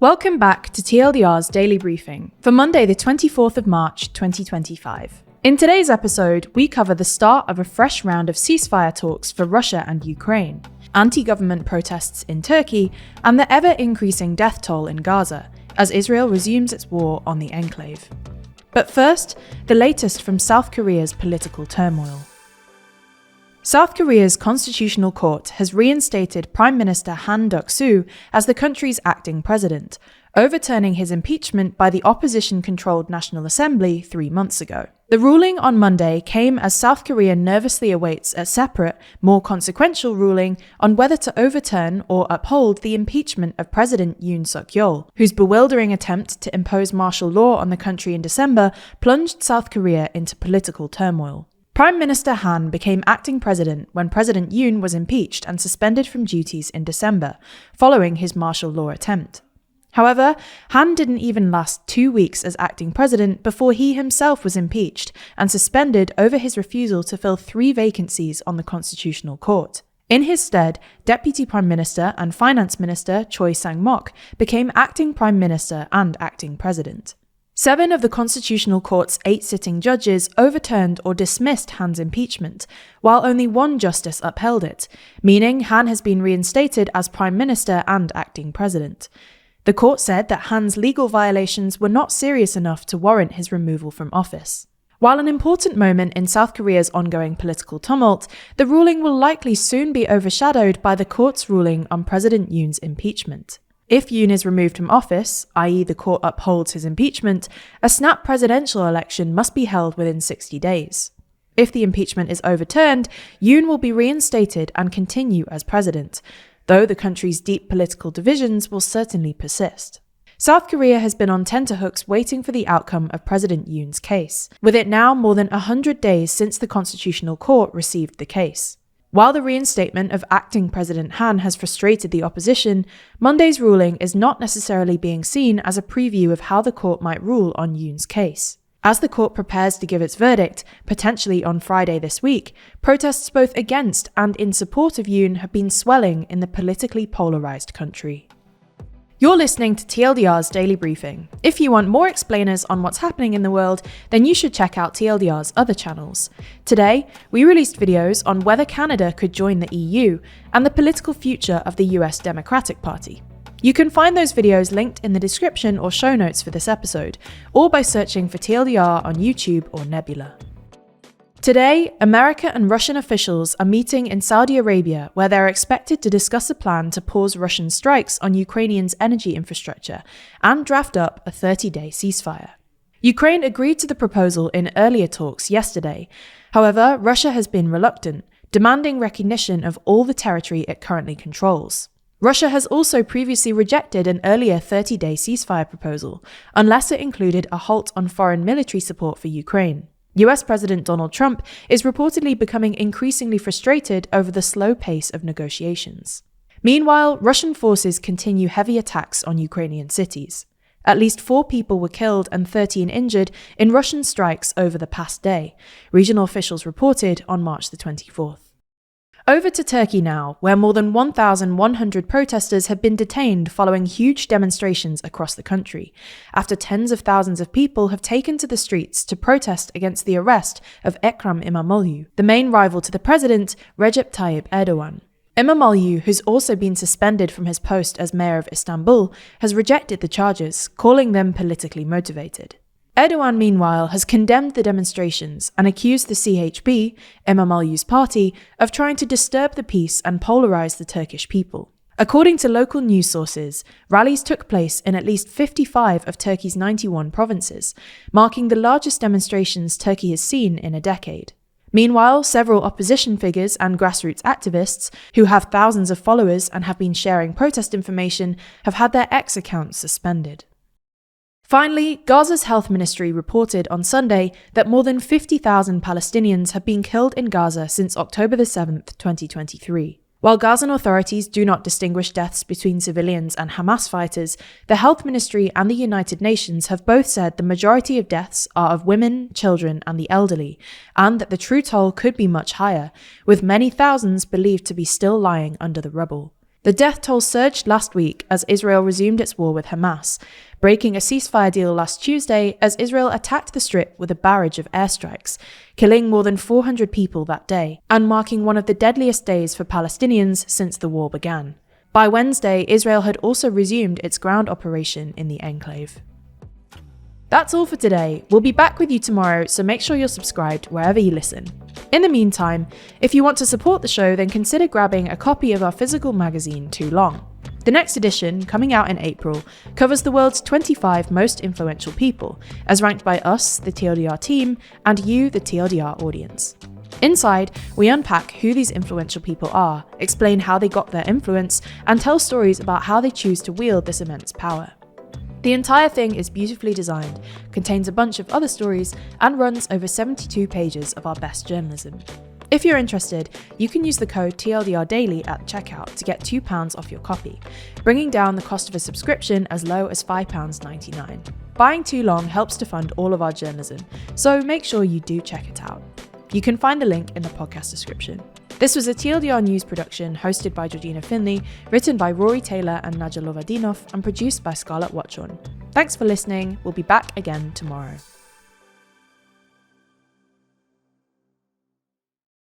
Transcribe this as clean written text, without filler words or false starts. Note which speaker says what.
Speaker 1: Welcome back to TLDR's daily briefing for Monday, the 24th of March, 2025. In today's episode, we cover the start of a fresh round of ceasefire talks for Russia and Ukraine, anti-government protests in Turkey, and the ever-increasing death toll in Gaza as Israel resumes its war on the enclave. But first, the latest from South Korea's political turmoil. South Korea's Constitutional Court has reinstated Prime Minister Han Duck-soo as the country's acting president, overturning his impeachment by the opposition-controlled National Assembly 3 months ago. The ruling on Monday came as South Korea nervously awaits a separate, more consequential ruling on whether to overturn or uphold the impeachment of President Yoon Suk-yeol, whose bewildering attempt to impose martial law on the country in December plunged South Korea into political turmoil. Prime Minister Han became acting president when President Yoon was impeached and suspended from duties in December, following his martial law attempt. However, Han didn't even last 2 weeks as acting president before he himself was impeached and suspended over his refusal to fill 3 vacancies on the Constitutional Court. In his stead, Deputy Prime Minister and Finance Minister Choi Sang-mok became acting Prime Minister and acting president. 7 of the Constitutional Court's 8 sitting judges overturned or dismissed Han's impeachment, while only 1 justice upheld it, meaning Han has been reinstated as Prime Minister and acting president. The court said that Han's legal violations were not serious enough to warrant his removal from office. While an important moment in South Korea's ongoing political tumult, the ruling will likely soon be overshadowed by the court's ruling on President Yoon's impeachment. If Yoon is removed from office, i.e. the court upholds his impeachment, a snap presidential election must be held within 60 days. If the impeachment is overturned, Yoon will be reinstated and continue as president, though the country's deep political divisions will certainly persist. South Korea has been on tenterhooks waiting for the outcome of President Yoon's case, with it now more than 100 days since the Constitutional Court received the case. While the reinstatement of acting President Han has frustrated the opposition, Monday's ruling is not necessarily being seen as a preview of how the court might rule on Yoon's case. As the court prepares to give its verdict, potentially on Friday this week, protests both against and in support of Yoon have been swelling in the politically polarized country. You're listening to TLDR's Daily Briefing. If you want more explainers on what's happening in the world, then you should check out TLDR's other channels. Today, we released videos on whether Canada could join the EU and the political future of the US Democratic Party. You can find those videos linked in the description or show notes for this episode, or by searching for TLDR on YouTube or Nebula. Today, America and Russian officials are meeting in Saudi Arabia, where they're expected to discuss a plan to pause Russian strikes on Ukrainians' energy infrastructure and draft up a 30-day ceasefire. Ukraine agreed to the proposal in earlier talks yesterday. However, Russia has been reluctant, demanding recognition of all the territory it currently controls. Russia has also previously rejected an earlier 30-day ceasefire proposal, unless it included a halt on foreign military support for Ukraine. US President Donald Trump is reportedly becoming increasingly frustrated over the slow pace of negotiations. Meanwhile, Russian forces continue heavy attacks on Ukrainian cities. At least 4 people were killed and 13 injured in Russian strikes over the past day, regional officials reported on March the 24th. Over to Turkey now, where more than 1,100 protesters have been detained following huge demonstrations across the country, after tens of thousands of people have taken to the streets to protest against the arrest of Ekrem İmamoğlu, the main rival to the president, Recep Tayyip Erdogan. İmamoğlu, who's also been suspended from his post as mayor of Istanbul, has rejected the charges, calling them politically motivated. Erdogan, meanwhile, has condemned the demonstrations and accused the CHP, İmamoğlu's party, of trying to disturb the peace and polarize the Turkish people. According to local news sources, rallies took place in at least 55 of Turkey's 91 provinces, marking the largest demonstrations Turkey has seen in a decade. Meanwhile, several opposition figures and grassroots activists, who have thousands of followers and have been sharing protest information, have had their X accounts suspended. Finally, Gaza's health ministry reported on Sunday that more than 50,000 Palestinians have been killed in Gaza since October 7, 2023. While Gazan authorities do not distinguish deaths between civilians and Hamas fighters, the health ministry and the United Nations have both said the majority of deaths are of women, children, and the elderly, and that the true toll could be much higher, with many thousands believed to be still lying under the rubble. The death toll surged last week as Israel resumed its war with Hamas, breaking a ceasefire deal last Tuesday as Israel attacked the Strip with a barrage of airstrikes, killing more than 400 people that day, and marking one of the deadliest days for Palestinians since the war began. By Wednesday, Israel had also resumed its ground operation in the enclave. That's all for today. We'll be back with you tomorrow, so make sure you're subscribed wherever you listen. In the meantime, if you want to support the show, then consider grabbing a copy of our physical magazine, Too Long. The next edition, coming out in April, covers the world's 25 most influential people, as ranked by us, the TLDR team, and you, the TLDR audience. Inside, we unpack who these influential people are, explain how they got their influence, and tell stories about how they choose to wield this immense power. The entire thing is beautifully designed, contains a bunch of other stories, and runs over 72 pages of our best journalism. If you're interested, you can use the code TLDRDaily at checkout to get £2 off your copy, bringing down the cost of a subscription as low as £5.99. Buying Too Long helps to fund all of our journalism, so make sure you do check it out. You can find the link in the podcast description. This was a TLDR News production hosted by Georgina Findlay, written by Rory Taylor and Nadja Lovadinov, and produced by Scarlett Watchorn. Thanks for listening. We'll be back again tomorrow.